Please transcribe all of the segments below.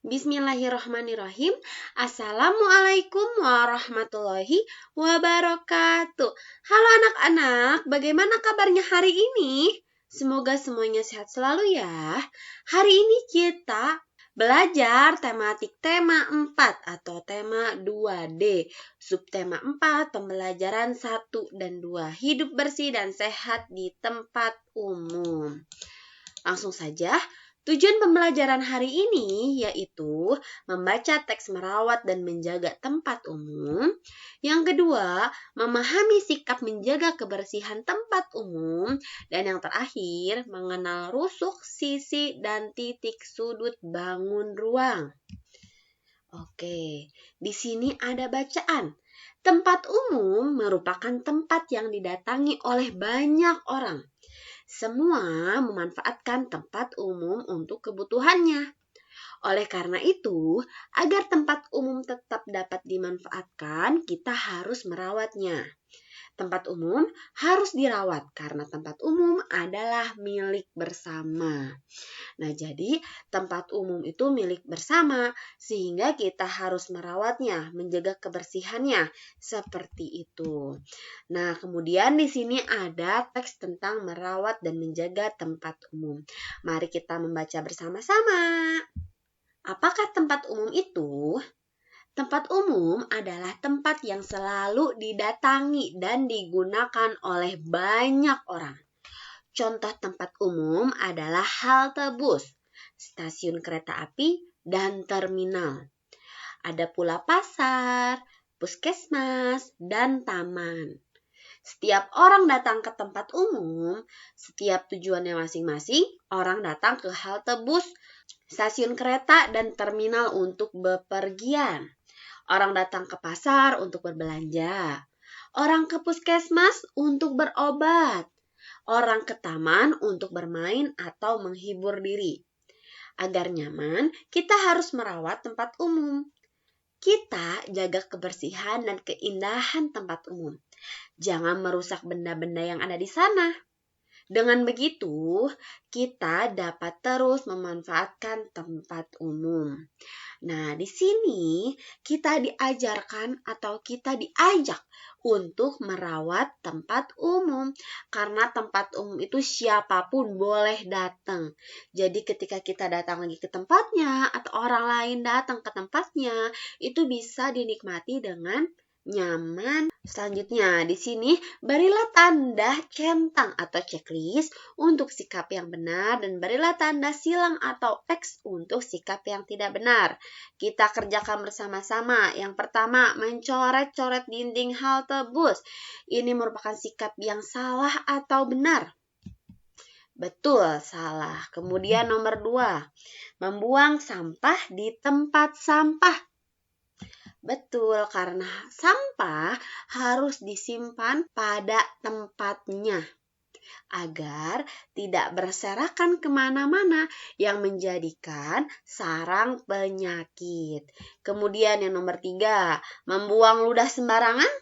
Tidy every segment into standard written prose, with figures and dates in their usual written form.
Bismillahirrahmanirrahim. Assalamualaikum warahmatullahi wabarakatuh. Halo anak-anak, bagaimana kabarnya hari ini? Semoga semuanya sehat selalu ya. Hari ini kita belajar tematik tema 4 atau tema 2D. Subtema 4, pembelajaran 1 dan 2. Hidup bersih dan sehat di tempat umum. Langsung saja. Tujuan pembelajaran hari ini yaitu membaca teks merawat dan menjaga tempat umum. Yang kedua, memahami sikap menjaga kebersihan tempat umum. Dan yang terakhir, mengenal rusuk, sisi, dan titik sudut bangun ruang. Oke, di sini ada bacaan. Tempat umum merupakan tempat yang didatangi oleh banyak orang. Semua memanfaatkan tempat umum untuk kebutuhannya. Oleh karena itu, agar tempat umum tetap dapat dimanfaatkan, kita harus merawatnya. Tempat umum harus dirawat karena tempat umum adalah milik bersama. Nah, jadi tempat umum itu milik bersama sehingga kita harus merawatnya, menjaga kebersihannya seperti itu. Nah, kemudian di sini ada teks tentang merawat dan menjaga tempat umum. Mari kita membaca bersama-sama. Apakah tempat umum itu? Tempat umum adalah tempat yang selalu didatangi dan digunakan oleh banyak orang. Contoh tempat umum adalah halte bus, stasiun kereta api, dan terminal. Ada pula pasar, puskesmas, dan taman. Setiap orang datang ke tempat umum, setiap tujuannya masing-masing, orang datang ke halte bus, stasiun kereta, dan terminal untuk bepergian. Orang datang ke pasar untuk berbelanja. Orang ke puskesmas untuk berobat. Orang ke taman untuk bermain atau menghibur diri. Agar nyaman, kita harus merawat tempat umum. Kita jaga kebersihan dan keindahan tempat umum. Jangan merusak benda-benda yang ada di sana. Dengan begitu, kita dapat terus memanfaatkan tempat umum. Nah, di sini kita diajarkan atau kita diajak untuk merawat tempat umum. Karena tempat umum itu siapapun boleh datang. Jadi ketika kita datang lagi ke tempatnya atau orang lain datang ke tempatnya, itu bisa dinikmati dengan nyaman. Selanjutnya, di sini berilah tanda centang atau checklist untuk sikap yang benar dan berilah tanda silang atau X untuk sikap yang tidak benar. Kita kerjakan bersama-sama. Yang pertama, mencoret-coret dinding halte bus. Ini merupakan sikap yang salah atau benar? Betul, salah. Kemudian nomor 2, membuang sampah di tempat sampah. Betul, karena sampah harus disimpan pada tempatnya agar tidak berserakan kemana-mana yang menjadikan sarang penyakit. Kemudian yang nomor 3, membuang ludah sembarangan?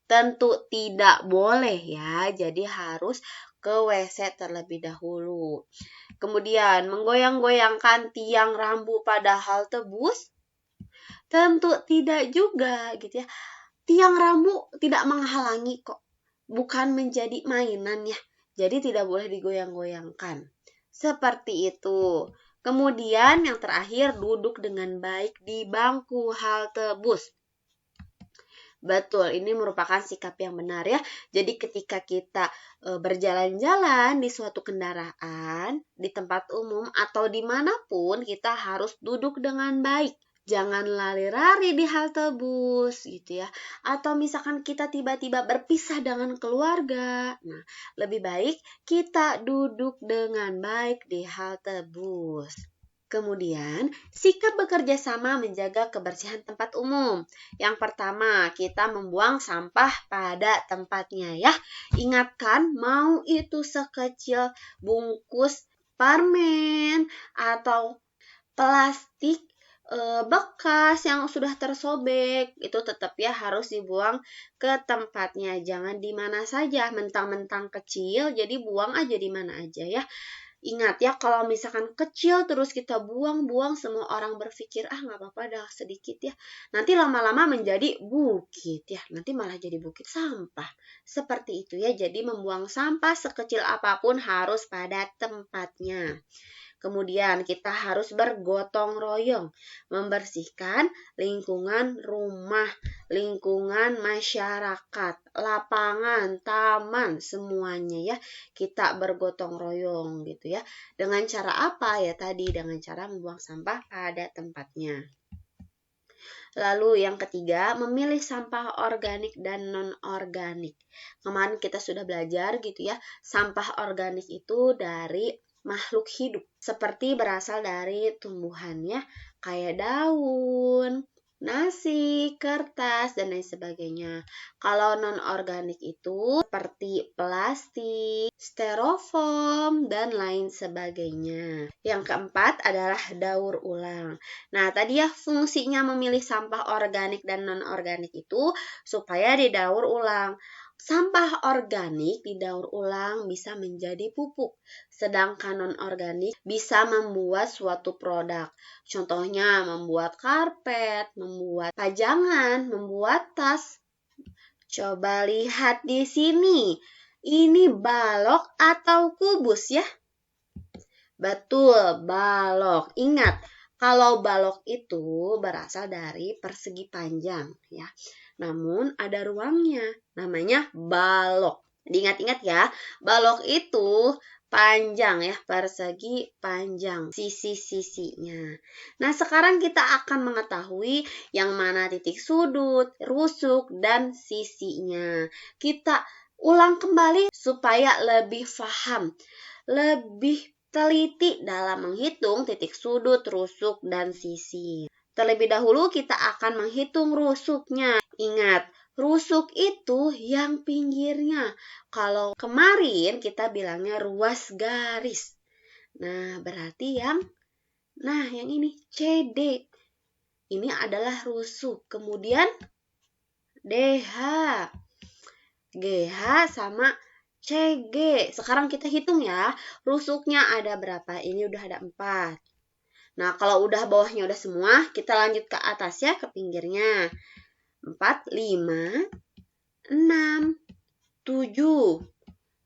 Tentu tidak boleh ya, jadi harus ke WC terlebih dahulu. Kemudian menggoyang-goyangkan tiang rambu pada halte bus? Tentu tidak juga gitu ya. Tiang rambu tidak menghalangi kok. Bukan menjadi mainan ya. Jadi tidak boleh digoyang-goyangkan. Seperti itu. Kemudian yang terakhir, duduk dengan baik di bangku halte bus. Betul, ini merupakan sikap yang benar ya. Jadi ketika kita berjalan-jalan di suatu kendaraan, di tempat umum atau dimanapun, kita harus duduk dengan baik. Jangan lari-lari di halte bus gitu ya. Atau misalkan kita tiba-tiba berpisah dengan keluarga. Nah, lebih baik kita duduk dengan baik di halte bus. Kemudian, sikap bekerja sama menjaga kebersihan tempat umum. Yang pertama, kita membuang sampah pada tempatnya ya. Ingatkan, mau itu sekecil bungkus permen atau plastik bekas yang sudah tersobek, itu tetap ya harus dibuang ke tempatnya. Jangan di mana saja, mentang-mentang kecil, jadi buang aja di mana aja ya. Ingat ya, kalau misalkan kecil terus kita buang-buang, semua orang berpikir, nggak apa-apa dah sedikit ya. Nanti lama-lama menjadi bukit ya, nanti malah jadi bukit sampah. Seperti itu ya, jadi membuang sampah sekecil apapun harus pada tempatnya. Kemudian kita harus bergotong royong membersihkan lingkungan rumah, lingkungan masyarakat, lapangan, taman, semuanya ya. Kita bergotong royong gitu ya. Dengan cara apa ya tadi? Dengan cara membuang sampah pada tempatnya. Lalu yang ketiga, memilih sampah organik dan non-organik. Kemarin kita sudah belajar gitu ya, sampah organik itu dari makhluk hidup, seperti berasal dari tumbuhannya, kayak daun, nasi, kertas, dan lain sebagainya. Kalau non-organik itu seperti plastik, styrofoam, dan lain sebagainya. Yang keempat adalah daur ulang. Nah, tadi ya fungsinya memilih sampah organik dan non-organik itu supaya didaur ulang. Sampah organik didaur ulang bisa menjadi pupuk, sedangkan non-organik bisa membuat suatu produk. Contohnya membuat karpet, membuat pajangan, membuat tas. Coba lihat di sini. Ini balok atau kubus ya? Betul, balok. Ingat, kalau balok itu berasal dari persegi panjang ya. Namun ada ruangnya, namanya balok. Diingat-ingat ya, balok itu panjang ya, persegi panjang sisi-sisinya. Nah, sekarang kita akan mengetahui yang mana titik sudut, rusuk, dan sisinya. Kita ulang kembali supaya lebih paham, lebih teliti dalam menghitung titik sudut, rusuk, dan sisi. Terlebih dahulu kita akan menghitung rusuknya. Ingat, rusuk itu yang pinggirnya. Kalau kemarin kita bilangnya ruas garis. Nah, berarti yang ini CD. Ini adalah rusuk. Kemudian DH. GH sama CG. Sekarang kita hitung ya. Rusuknya ada berapa? Ini udah ada 4. Nah, kalau udah bawahnya udah semua, kita lanjut ke atas ya, ke pinggirnya. 4, 5, 6, 7,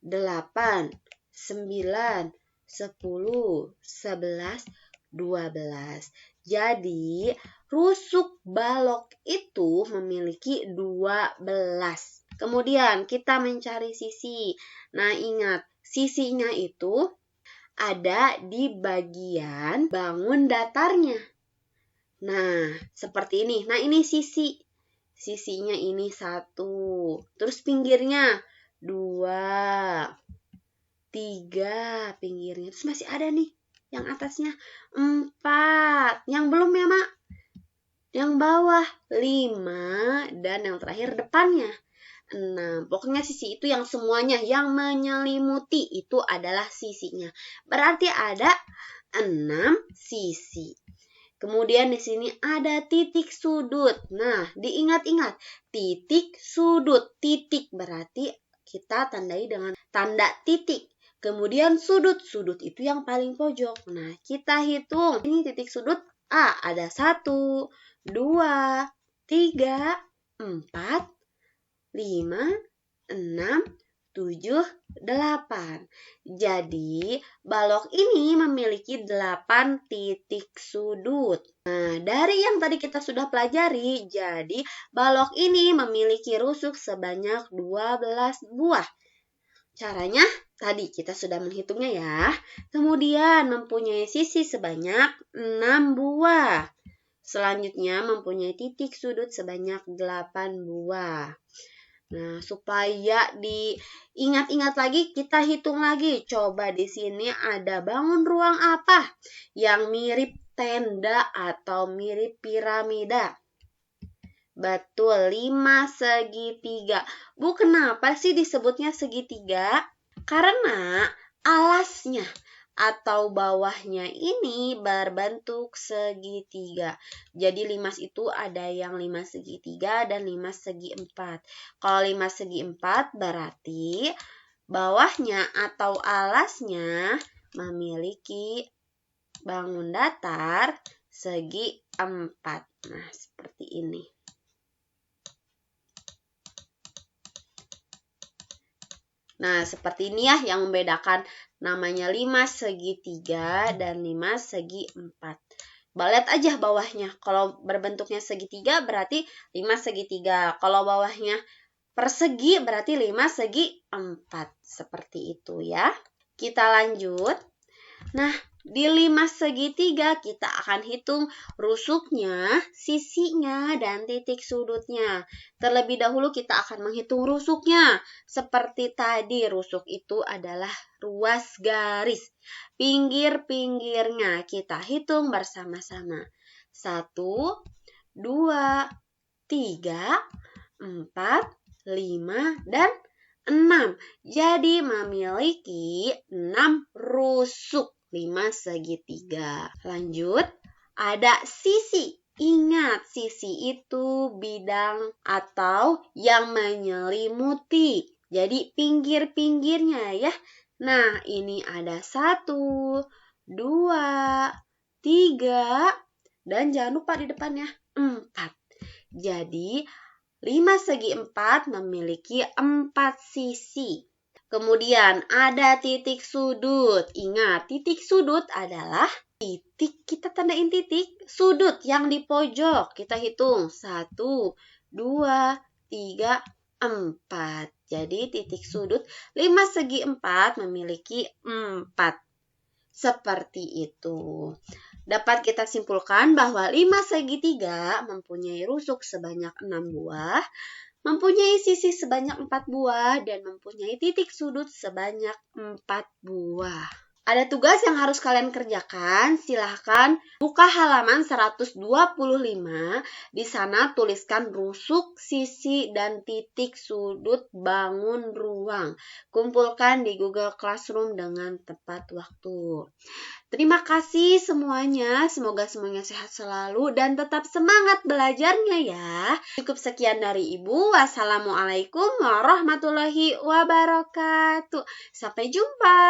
8, 9, 10, 11, 12. Jadi, rusuk balok itu memiliki 12. Kemudian kita mencari sisi. Nah, ingat, sisinya itu ada di bagian bangun datarnya. Nah, seperti ini. Nah, ini sisi. Sisinya ini 1. Terus pinggirnya 2, 3 pinggirnya. Terus masih ada nih yang atasnya 4. Yang belum ya, Mak? Yang bawah 5. Dan yang terakhir depannya 6. Pokoknya sisi itu yang semuanya yang menyelimuti itu adalah sisinya. Berarti ada 6 sisi. Kemudian di sini ada titik sudut. Nah, diingat-ingat, titik sudut. Titik berarti kita tandai dengan tanda titik. Kemudian sudut. Sudut itu yang paling pojok. Nah, kita hitung. Ini titik sudut A. Ada 1, 2, 3, 4, 5, 6, 7, 8. Jadi, balok ini memiliki 8 titik sudut. Nah, dari yang tadi kita sudah pelajari, jadi balok ini memiliki rusuk sebanyak 12 buah. Caranya tadi kita sudah menghitungnya ya. Kemudian mempunyai sisi sebanyak 6 buah. Selanjutnya mempunyai titik sudut sebanyak 8 buah. Nah, supaya diingat-ingat lagi, kita hitung lagi. Coba di sini ada bangun ruang apa yang mirip tenda atau mirip piramida? Betul, 5 segitiga. Bu, kenapa sih disebutnya segitiga? Karena alasnya atau bawahnya ini berbentuk segitiga. Jadi 5 itu ada yang 5 segitiga dan 5 segi 4. Kalau 5 segi 4 berarti bawahnya atau alasnya memiliki bangun datar segi 4. Nah, seperti ini. Nah, seperti ini ya yang membedakan namanya 5 segi 3 dan 5 segi 4. Lihat aja bawahnya. Kalau berbentuknya segitiga berarti 5 segi 3. Kalau bawahnya persegi berarti 5 segi 4. Seperti itu ya. Kita lanjut. Nah, di 5 segitiga kita akan hitung rusuknya, sisinya, dan titik sudutnya. Terlebih dahulu kita akan menghitung rusuknya. Seperti tadi, rusuk itu adalah ruas garis. Pinggir-pinggirnya kita hitung bersama-sama. 1, 2, 3, 4, 5, dan 6. Jadi memiliki 6 rusuk 5 segitiga. Lanjut, ada sisi. Ingat, sisi itu bidang atau yang menyelimuti. Jadi pinggir-pinggirnya ya. Nah, ini ada 1, 2, 3, dan jangan lupa di depannya 4. Jadi 5 segi 4 memiliki 4 sisi. Kemudian ada titik sudut. Ingat, titik sudut adalah titik, kita tandain titik sudut yang di pojok. Kita hitung 1, 2, 3, 4. Jadi titik sudut 5 segi 4 memiliki 4. Seperti itu. Dapat kita simpulkan bahwa 5 segitiga mempunyai rusuk sebanyak 6 buah, mempunyai sisi sebanyak 4 buah, dan mempunyai titik sudut sebanyak 4 buah. Ada tugas yang harus kalian kerjakan. Silahkan buka halaman 125. Di sana tuliskan rusuk, sisi, dan titik sudut bangun ruang. Kumpulkan di Google Classroom dengan tepat waktu. Terima kasih semuanya. Semoga semuanya sehat selalu dan tetap semangat belajarnya ya. Cukup sekian dari Ibu. Wassalamualaikum warahmatullahi wabarakatuh. Sampai jumpa.